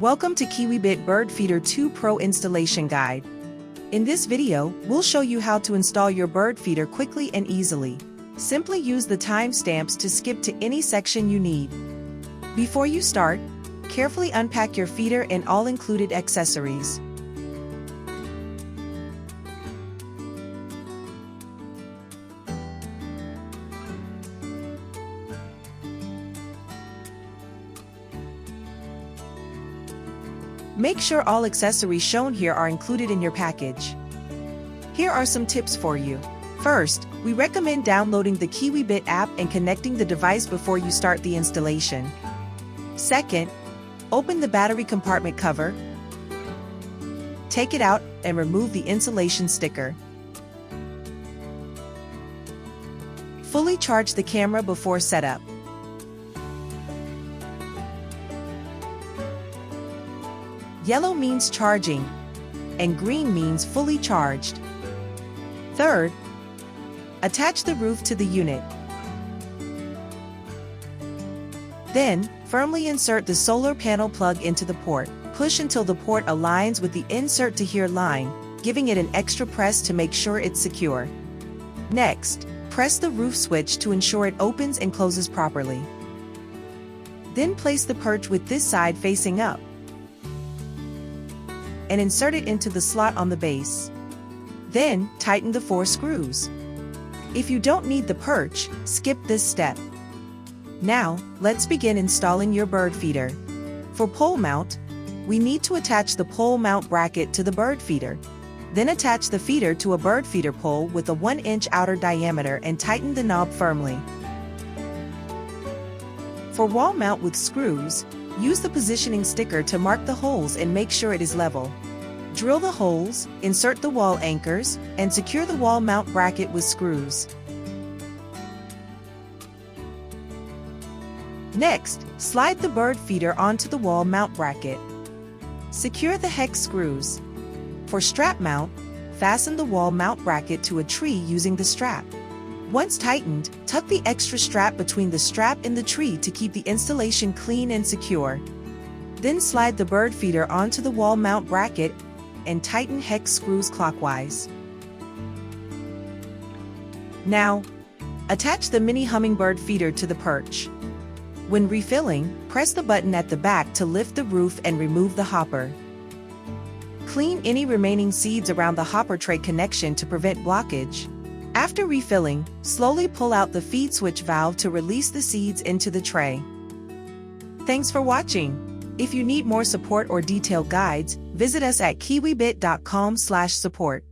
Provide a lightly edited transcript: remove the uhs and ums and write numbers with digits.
Welcome to Kiwibit Bird Feeder 2 Pro Installation Guide. In this video, we'll show you how to install your bird feeder quickly and easily. Simply use the timestamps to skip to any section you need. Before you start, carefully unpack your feeder and all included accessories. Make sure all accessories shown here are included in your package. Here are some tips for you. First, we recommend downloading the Kiwibit app and connecting the device before you start the installation. Second, open the battery compartment cover. Take it out and remove the insulation sticker. Fully charge the camera before setup. Yellow means charging, and green means fully charged. Third, attach the roof to the unit. Then, firmly insert the solar panel plug into the port. Push until the port aligns with the insert to here line, giving it an extra press to make sure it's secure. Next, press the roof switch to ensure it opens and closes properly. Then place the perch with this side facing up and insert it into the slot on the base. Then, tighten the 4 screws. If you don't need the perch, skip this step. Now, let's begin installing your bird feeder. For pole mount, we need to attach the pole mount bracket to the bird feeder. Then attach the feeder to a bird feeder pole with a 1-inch outer diameter and tighten the knob firmly. For wall mount with screws, use the positioning sticker to mark the holes and make sure it is level. Drill the holes, insert the wall anchors, and secure the wall mount bracket with screws. Next, slide the bird feeder onto the wall mount bracket. Secure the hex screws. For strap mount, fasten the wall mount bracket to a tree using the strap. Once tightened, tuck the extra strap between the strap and the tree to keep the installation clean and secure. Then slide the bird feeder onto the wall mount bracket and tighten hex screws clockwise. Now, attach the mini hummingbird feeder to the perch. When refilling, press the button at the back to lift the roof and remove the hopper. Clean any remaining seeds around the hopper tray connection to prevent blockage. After refilling, slowly pull out the feed switch valve to release the seeds into the tray. Thanks for watching. If you need more support or detailed guides, visit us at kiwibit.com/support.